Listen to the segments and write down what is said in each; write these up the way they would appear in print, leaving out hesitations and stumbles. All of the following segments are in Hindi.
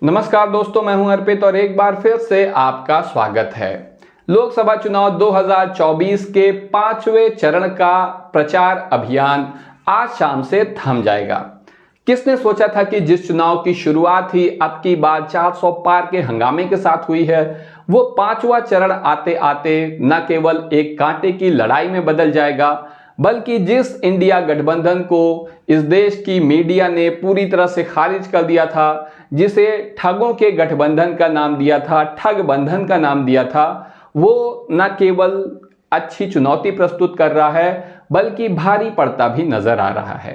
नमस्कार दोस्तों, मैं हूं अर्पित और एक बार फिर से आपका स्वागत है। लोकसभा चुनाव 2024 के 5वें चरण का प्रचार अभियान आज शाम से थम जाएगा। किसने सोचा था कि जिस चुनाव की शुरुआत ही अब की बार 400 पार के हंगामे के साथ हुई है, वो 5वां चरण आते आते न केवल एक कांटे की लड़ाई में बदल जाएगा, बल्कि जिस इंडिया गठबंधन को इस देश की मीडिया ने पूरी तरह से खारिज कर दिया था, जिसे ठगों के गठबंधन का नाम दिया था, ठग बंधन का नाम दिया था, वो न केवल अच्छी चुनौती प्रस्तुत कर रहा है बल्कि भारी पड़ता भी नजर आ रहा है।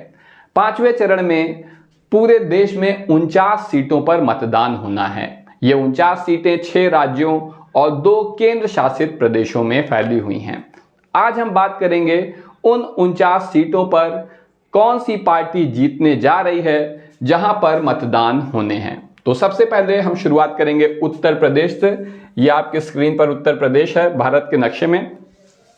5वें चरण में पूरे देश में 49 सीटों पर मतदान होना है। ये 49 सीटें 6 राज्यों और 2 केंद्र शासित प्रदेशों में फैली हुई हैं। आज हम बात करेंगे उन 49 सीटों पर कौन सी पार्टी जीतने जा रही है जहां पर मतदान होने हैं। तो सबसे पहले हम शुरुआत करेंगे उत्तर प्रदेश से। ये आपके स्क्रीन पर उत्तर प्रदेश है भारत के नक्शे में।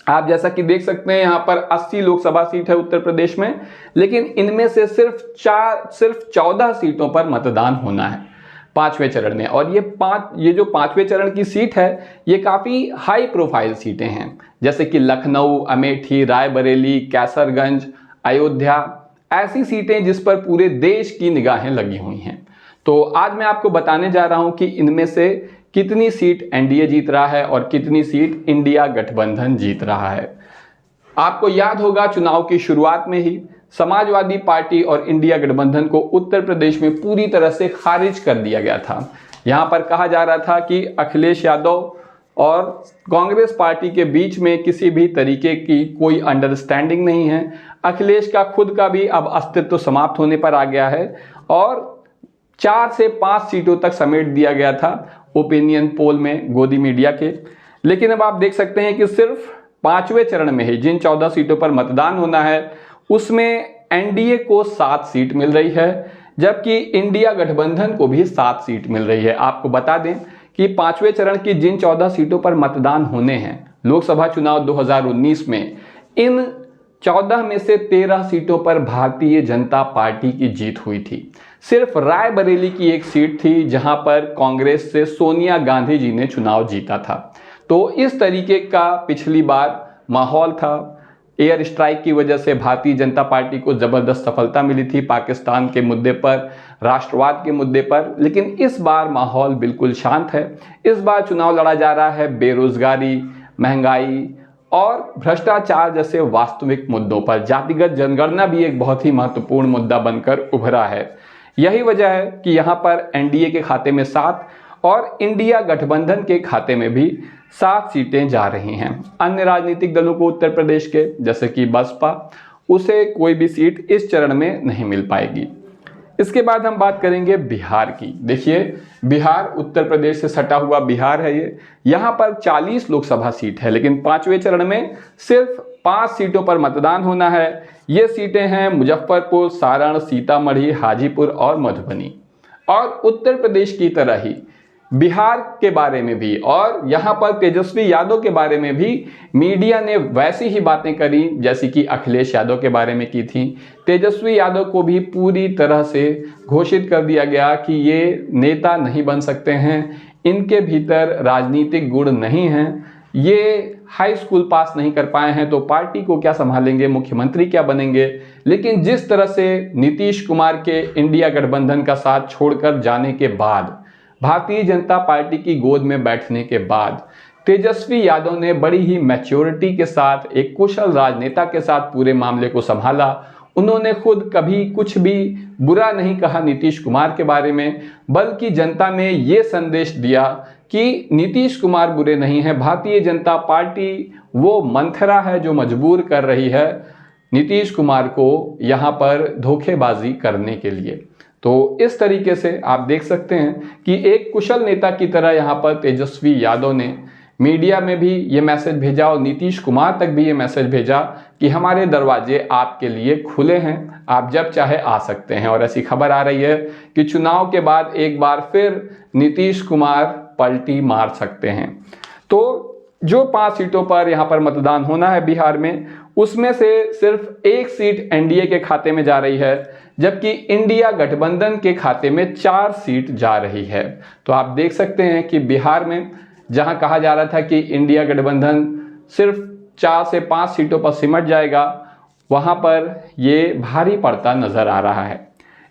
आप जैसा कि देख सकते हैं यहाँ पर 80 लोकसभा सीट है उत्तर प्रदेश में, लेकिन इनमें से सिर्फ 14 सीटों पर मतदान होना है 5वें चरण में। और ये जो 5वें चरण की सीट है, ये काफ़ी हाई प्रोफाइल सीटें हैं, जैसे कि लखनऊ, अमेठी, रायबरेली, कैसरगंज, अयोध्या, ऐसी सीटें जिस पर पूरे देश की निगाहें लगी हुई हैं। तो आज मैं आपको बताने जा रहा हूं कि इनमें से कितनी सीट एनडीए जीत रहा है और कितनी सीट इंडिया गठबंधन जीत रहा है। आपको याद होगा, चुनाव की शुरुआत में ही समाजवादी पार्टी और इंडिया गठबंधन को उत्तर प्रदेश में पूरी तरह से खारिज कर दिया गया था। यहां पर कहा जा रहा था कि अखिलेश यादव और कांग्रेस पार्टी के बीच में किसी भी तरीके की कोई अंडरस्टैंडिंग नहीं है। अखिलेश का खुद का भी अब अस्तित्व समाप्त होने पर आ गया है और 4 से 5 सीटों तक समेट दिया गया था ओपिनियन पोल में गोदी मीडिया के। लेकिन अब आप देख सकते हैं कि सिर्फ 5वें चरण में ही जिन 14 सीटों पर मतदान होना है, उसमें एनडीए को 7 सीट मिल रही है, जबकि इंडिया गठबंधन को भी 7 सीट मिल रही है। आपको बता दें कि 5वें चरण की जिन 14 सीटों पर मतदान होने हैं लोकसभा चुनाव 2019 में, इन 14 में से 13 सीटों पर भारतीय जनता पार्टी की जीत हुई थी। सिर्फ रायबरेली की एक सीट थी जहां पर कांग्रेस से सोनिया गांधी जी ने चुनाव जीता था। तो इस तरीके का पिछली बार माहौल था। एयर स्ट्राइक की वजह से भारतीय जनता पार्टी को जबरदस्त सफलता मिली थी पाकिस्तान के मुद्दे पर, राष्ट्रवाद के मुद्दे पर। लेकिन इस बार माहौल बिल्कुल शांत है। इस बार चुनाव लड़ा जा रहा है बेरोजगारी, महंगाई और भ्रष्टाचार जैसे वास्तविक मुद्दों पर। जातिगत जनगणना भी एक बहुत ही महत्वपूर्ण मुद्दा बनकर उभरा है। यही वजह है कि यहाँ पर एनडीए के खाते में 7 और इंडिया गठबंधन के खाते में भी 7 सीटें जा रही हैं। अन्य राजनीतिक दलों को उत्तर प्रदेश के, जैसे कि बसपा, उसे कोई भी सीट इस चरण में नहीं मिल पाएगी। इसके बाद हम बात करेंगे बिहार की। देखिए, बिहार उत्तर प्रदेश से सटा हुआ बिहार है ये। यहाँ पर 40 लोकसभा सीट है, लेकिन 5वें चरण में सिर्फ 5 सीटों पर मतदान होना है। ये सीटें हैं मुजफ्फरपुर, सारण, सीतामढ़ी, हाजीपुर और मधुबनी। और उत्तर प्रदेश की तरह ही बिहार के बारे में भी और यहाँ पर तेजस्वी यादव के बारे में भी मीडिया ने वैसी ही बातें करी जैसी कि अखिलेश यादव के बारे में की थी। तेजस्वी यादव को भी पूरी तरह से घोषित कर दिया गया कि ये नेता नहीं बन सकते हैं, इनके भीतर राजनीतिक गुण नहीं हैं, ये हाई स्कूल पास नहीं कर पाए हैं, तो पार्टी को क्या संभालेंगे, मुख्यमंत्री क्या बनेंगे। लेकिन जिस तरह से नीतीश कुमार के इंडिया गठबंधन का साथ छोड़कर जाने के बाद, भारतीय जनता पार्टी की गोद में बैठने के बाद, तेजस्वी यादव ने बड़ी ही मैच्योरिटी के साथ, एक कुशल राजनेता के साथ पूरे मामले को संभाला। उन्होंने खुद कभी कुछ भी बुरा नहीं कहा नीतीश कुमार के बारे में, बल्कि जनता में ये संदेश दिया कि नीतीश कुमार बुरे नहीं हैं, भारतीय जनता पार्टी वो मंथरा है जो मजबूर कर रही है नीतीश कुमार को यहाँ पर धोखेबाजी करने के लिए। तो इस तरीके से आप देख सकते हैं कि एक कुशल नेता की तरह यहाँ पर तेजस्वी यादव ने मीडिया में भी ये मैसेज भेजा और नीतीश कुमार तक भी ये मैसेज भेजा कि हमारे दरवाजे आपके लिए खुले हैं, आप जब चाहे आ सकते हैं। और ऐसी खबर आ रही है कि चुनाव के बाद एक बार फिर नीतीश कुमार पलटी मार सकते हैं। तो जो 5 सीटों पर यहाँ पर मतदान होना है बिहार में, उसमें से सिर्फ एक सीट एनडीए के खाते में जा रही है, जबकि इंडिया गठबंधन के खाते में 4 सीट जा रही है। तो आप देख सकते हैं कि बिहार में जहां कहा जा रहा था कि इंडिया गठबंधन सिर्फ 4 से 5 सीटों पर सिमट जाएगा, वहां पर ये भारी पड़ता नजर आ रहा है।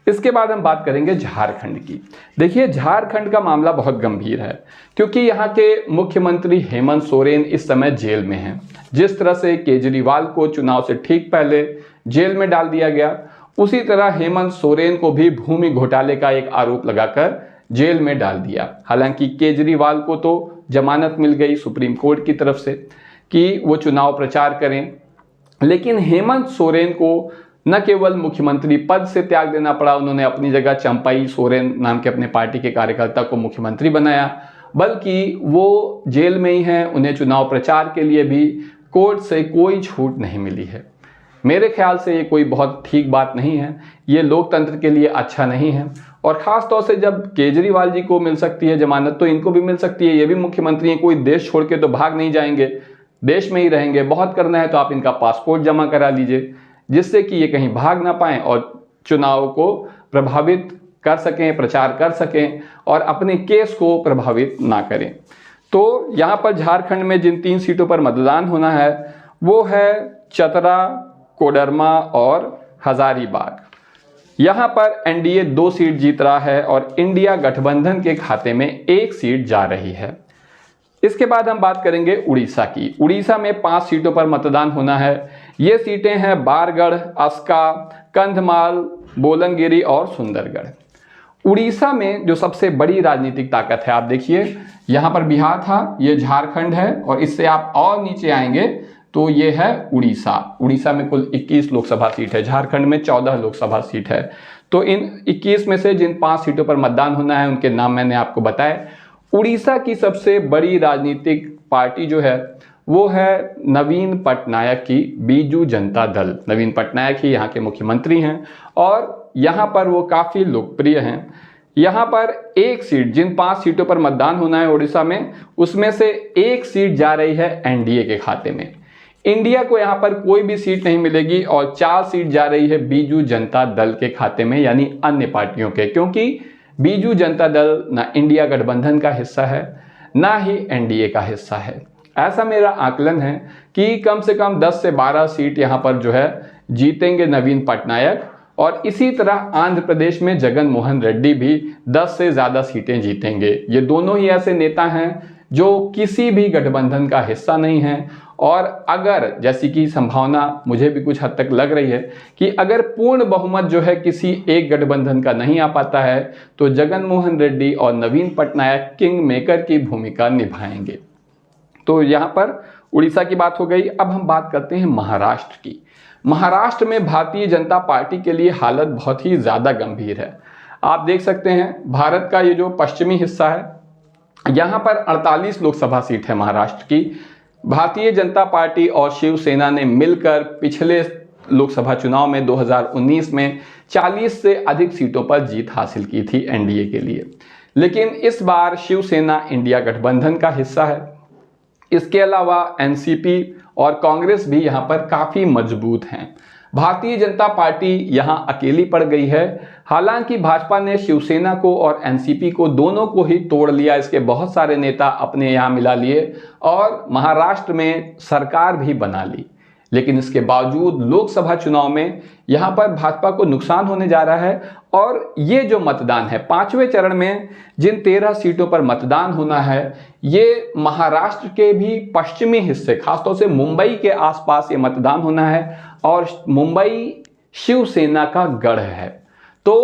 इसके बाद हम बात करेंगे झारखंड की। देखिए, झारखंड का मामला बहुत गंभीर है क्योंकि यहाँ के मुख्यमंत्री हेमंत सोरेन इस समय जेल में हैं। जिस तरह से केजरीवाल को चुनाव से ठीक पहले जेल में डाल दिया गया, उसी तरह हेमंत सोरेन को भी भूमि घोटाले का एक आरोप लगाकर जेल में डाल दिया। हालांकि केजरीवाल को तो जमानत मिल गई सुप्रीम कोर्ट की तरफ से कि वो चुनाव प्रचार करें, लेकिन हेमंत सोरेन को न केवल मुख्यमंत्री पद से त्याग देना पड़ा, उन्होंने अपनी जगह चंपई सोरेन नाम के अपने पार्टी के कार्यकर्ता को मुख्यमंत्री बनाया, बल्कि वो जेल में ही हैं। उन्हें चुनाव प्रचार के लिए भी कोर्ट से कोई छूट नहीं मिली है। मेरे ख्याल से ये कोई बहुत ठीक बात नहीं है, ये लोकतंत्र के लिए अच्छा नहीं है। और ख़ास तौर से जब केजरीवाल जी को मिल सकती है जमानत, तो इनको भी मिल सकती है। ये भी मुख्यमंत्री हैं, कोई देश छोड़ के तो भाग नहीं जाएंगे, देश में ही रहेंगे। बहुत करना है तो आप इनका पासपोर्ट जमा करा लीजिए, जिससे कि ये कहीं भाग ना पाएं और चुनाव को प्रभावित कर सकें, प्रचार कर सकें और अपने केस को प्रभावित ना करें। तो यहाँ पर झारखंड में जिन 3 सीटों पर मतदान होना है वो है चतरा, कोडरमा और हजारीबाग। यहाँ पर एनडीए 2 सीट जीत रहा है और इंडिया गठबंधन के खाते में 1 सीट जा रही है। इसके बाद हम बात करेंगे उड़ीसा की। उड़ीसा में 5 सीटों पर मतदान होना है। ये सीटें हैं बारगढ़, अस्का, कंधमाल, बोलनगिरी और सुंदरगढ़। उड़ीसा में जो सबसे बड़ी राजनीतिक ताकत है, आप देखिए यहाँ पर बिहार था, ये झारखंड है और इससे आप और नीचे आएंगे तो ये है उड़ीसा। उड़ीसा में कुल 21 लोकसभा सीट है, झारखंड में 14 लोकसभा सीट है। तो इन 21 में से जिन 5 सीटों पर मतदान होना है उनके नाम मैंने आपको बताए। उड़ीसा की सबसे बड़ी राजनीतिक पार्टी जो है वो है नवीन पटनायक की बीजू जनता दल। नवीन पटनायक ही यहाँ के मुख्यमंत्री हैं और यहाँ पर वो काफ़ी लोकप्रिय हैं। यहाँ पर 1 सीट, जिन 5 सीटों पर मतदान होना है उड़ीसा में, उसमें से 1 सीट जा रही है एनडीए के खाते में। इंडिया को यहाँ पर कोई भी सीट नहीं मिलेगी और 4 सीट जा रही है बीजू जनता दल के खाते में, यानी अन्य पार्टियों के, क्योंकि बीजू जनता दल ना इंडिया गठबंधन का हिस्सा है ना ही एनडीए का हिस्सा है। ऐसा मेरा आकलन है कि कम से कम 10 से 12 सीट यहाँ पर जो है जीतेंगे नवीन पटनायक, और इसी तरह आंध्र प्रदेश में जगन मोहन रेड्डी भी 10 से ज़्यादा सीटें जीतेंगे। ये दोनों ही ऐसे नेता हैं जो किसी भी गठबंधन का हिस्सा नहीं हैं, और अगर, जैसी कि संभावना मुझे भी कुछ हद तक लग रही है कि अगर पूर्ण बहुमत जो है किसी एक गठबंधन का नहीं आ पाता है तो जगन मोहन रेड्डी और नवीन पटनायक किंग मेकर की भूमिका निभाएंगे। तो यहाँ पर उड़ीसा की बात हो गई। अब हम बात करते हैं महाराष्ट्र की। महाराष्ट्र में भारतीय जनता पार्टी के लिए हालत बहुत ही ज़्यादा गंभीर है। आप देख सकते हैं भारत का ये जो पश्चिमी हिस्सा है, यहाँ पर 48 लोकसभा सीट है महाराष्ट्र की। भारतीय जनता पार्टी और शिवसेना ने मिलकर पिछले लोकसभा चुनाव में 2019 में 40 से अधिक सीटों पर जीत हासिल की थी एनडीए के लिए। लेकिन इस बार शिवसेना इंडिया गठबंधन का हिस्सा है। इसके अलावा एनसीपी और कांग्रेस भी यहाँ पर काफ़ी मजबूत हैं। भारतीय जनता पार्टी यहाँ अकेली पड़ गई है। हालांकि भाजपा ने शिवसेना को और एनसीपी को दोनों को ही तोड़ लिया, इसके बहुत सारे नेता अपने यहाँ मिला लिए और महाराष्ट्र में सरकार भी बना ली। लेकिन इसके बावजूद लोकसभा चुनाव में यहाँ पर भाजपा को नुकसान होने जा रहा है। और ये जो मतदान है 5वें चरण में, जिन 13 सीटों पर मतदान होना है, ये महाराष्ट्र के भी पश्चिमी हिस्से, खासतौर से मुंबई के आसपास ये मतदान होना है, और मुंबई शिवसेना का गढ़ है। तो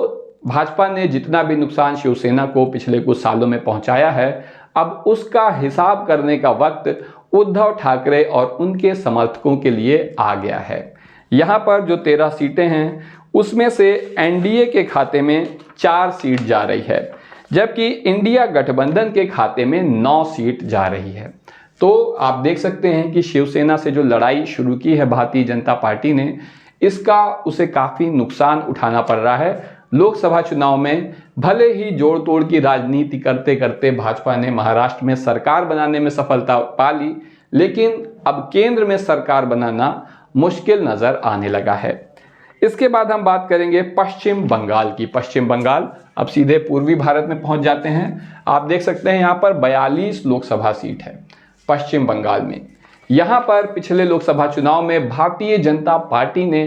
भाजपा ने जितना भी नुकसान शिवसेना को पिछले कुछ सालों में पहुंचाया है, अब उसका हिसाब करने का वक्त उद्धव ठाकरे और उनके समर्थकों के लिए आ गया है। यहाँ पर जो 13 सीटें हैं उसमें से एनडीए के खाते में 4 सीट जा रही है, जबकि इंडिया गठबंधन के खाते में 9 सीट जा रही है। तो आप देख सकते हैं कि शिवसेना से जो लड़ाई शुरू की है भारतीय जनता पार्टी ने, इसका उसे काफ़ी नुकसान उठाना पड़ रहा है। लोकसभा चुनाव में भले ही जोड़ तोड़ की राजनीति करते करते भाजपा ने महाराष्ट्र में सरकार बनाने में सफलता पा ली, लेकिन अब केंद्र में सरकार बनाना मुश्किल नज़र आने लगा है। इसके बाद हम बात करेंगे पश्चिम बंगाल की। पश्चिम बंगाल, अब सीधे पूर्वी भारत में पहुंच जाते हैं। आप देख सकते हैं यहाँ पर 42 लोकसभा सीट है पश्चिम बंगाल में। यहाँ पर पिछले लोकसभा चुनाव में भारतीय जनता पार्टी ने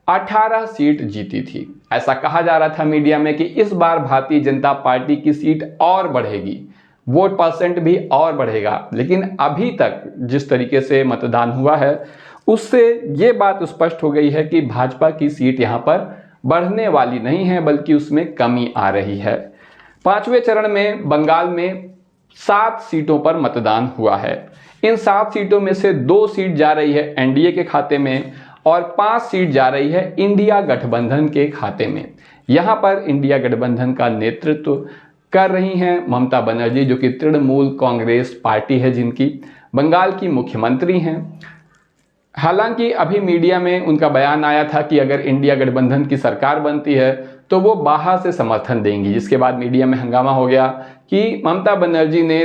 18 सीट जीती थी। ऐसा कहा जा रहा था मीडिया में कि इस बार भारतीय जनता पार्टी की सीट और बढ़ेगी, वोट परसेंट भी और बढ़ेगा, लेकिन अभी तक जिस तरीके से मतदान हुआ है उससे ये बात स्पष्ट हो गई है कि भाजपा की सीट यहाँ पर बढ़ने वाली नहीं है, बल्कि उसमें कमी आ रही है। 5वें चरण में बंगाल में 7 सीटों पर मतदान हुआ है। इन 7 सीटों में से 2 सीट जा रही है एनडीए के खाते में और 5 सीट जा रही है इंडिया गठबंधन के खाते में। यहाँ पर इंडिया गठबंधन का नेतृत्व कर रही हैं ममता बनर्जी, जो कि तृणमूल कांग्रेस पार्टी है, जिनकी बंगाल की मुख्यमंत्री हैं। हालांकि अभी मीडिया में उनका बयान आया था कि अगर इंडिया गठबंधन की सरकार बनती है तो वो बाहर से समर्थन देंगी, जिसके बाद मीडिया में हंगामा हो गया कि ममता बनर्जी ने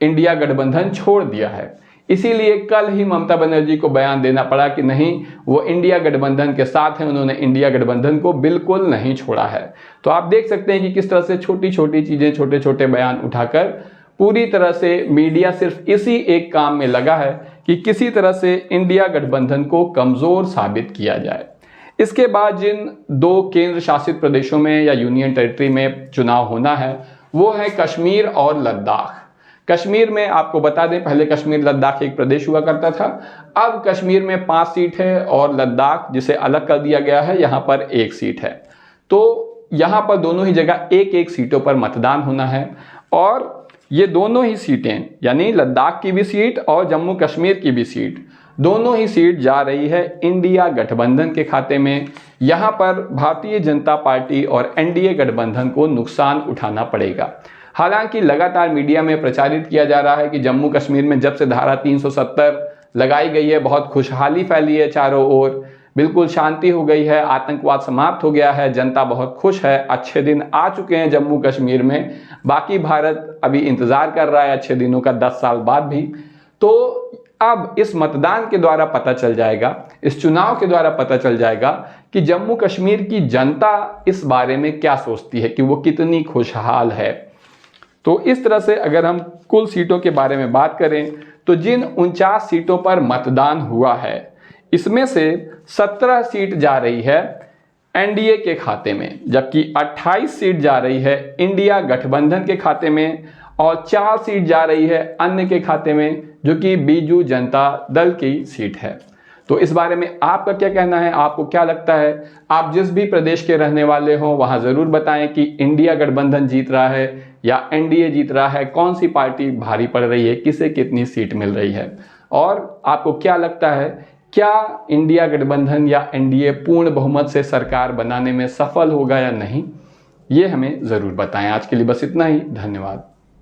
इंडिया गठबंधन छोड़ दिया है। इसीलिए कल ही ममता बनर्जी को बयान देना पड़ा कि नहीं, वो इंडिया गठबंधन के साथ हैं, उन्होंने इंडिया गठबंधन को बिल्कुल नहीं छोड़ा है। तो आप देख सकते हैं कि किस तरह से छोटी छोटी चीज़ें, छोटे छोटे बयान उठाकर पूरी तरह से मीडिया सिर्फ इसी एक काम में लगा है कि किसी तरह से इंडिया गठबंधन को कमज़ोर साबित किया जाए। इसके बाद जिन 2 केंद्र शासित प्रदेशों में या यूनियन टेरिटरी में चुनाव होना है वो है कश्मीर और लद्दाख। कश्मीर में आपको बता दें, पहले कश्मीर लद्दाख एक प्रदेश हुआ करता था, अब कश्मीर में 5 सीट है और लद्दाख, जिसे अलग कर दिया गया है, यहाँ पर 1 सीट है। तो यहाँ पर दोनों ही जगह 1-1 सीटों पर मतदान होना है और ये दोनों ही सीटें, यानी लद्दाख की भी सीट और जम्मू कश्मीर की भी सीट, दोनों ही सीट जा रही है इंडिया गठबंधन के खाते में। यहाँ पर भारतीय जनता पार्टी और एनडीए गठबंधन को नुकसान उठाना पड़ेगा। हालांकि लगातार मीडिया में प्रचारित किया जा रहा है कि जम्मू कश्मीर में जब से धारा 370 लगाई गई है बहुत खुशहाली फैली है, चारों ओर बिल्कुल शांति हो गई है, आतंकवाद समाप्त हो गया है, जनता बहुत खुश है, अच्छे दिन आ चुके हैं जम्मू कश्मीर में। बाकी भारत अभी इंतजार कर रहा है अच्छे दिनों का, 10 साल बाद भी। तो अब इस मतदान के द्वारा पता चल जाएगा, इस चुनाव के द्वारा पता चल जाएगा कि जम्मू कश्मीर की जनता इस बारे में क्या सोचती है, कि वो कितनी खुशहाल है। तो इस तरह से अगर हम कुल सीटों के बारे में बात करें तो जिन 49 सीटों पर मतदान हुआ है इसमें से 17 सीट जा रही है एनडीए के खाते में, जबकि 28 सीट जा रही है इंडिया गठबंधन के खाते में और 4 सीट जा रही है अन्य के खाते में, जो कि बीजू जनता दल की सीट है। तो इस बारे में आपका क्या कहना है, आपको क्या लगता है? आप जिस भी प्रदेश के रहने वाले हो वहां जरूर बताएं कि इंडिया गठबंधन जीत रहा है या एनडीए जीत रहा है, कौन सी पार्टी भारी पड़ रही है, किसे कितनी सीट मिल रही है, और आपको क्या लगता है क्या इंडिया गठबंधन या एनडीए पूर्ण बहुमत से सरकार बनाने में सफल होगा या नहीं, ये हमें ज़रूर बताएं। आज के लिए बस इतना ही, धन्यवाद।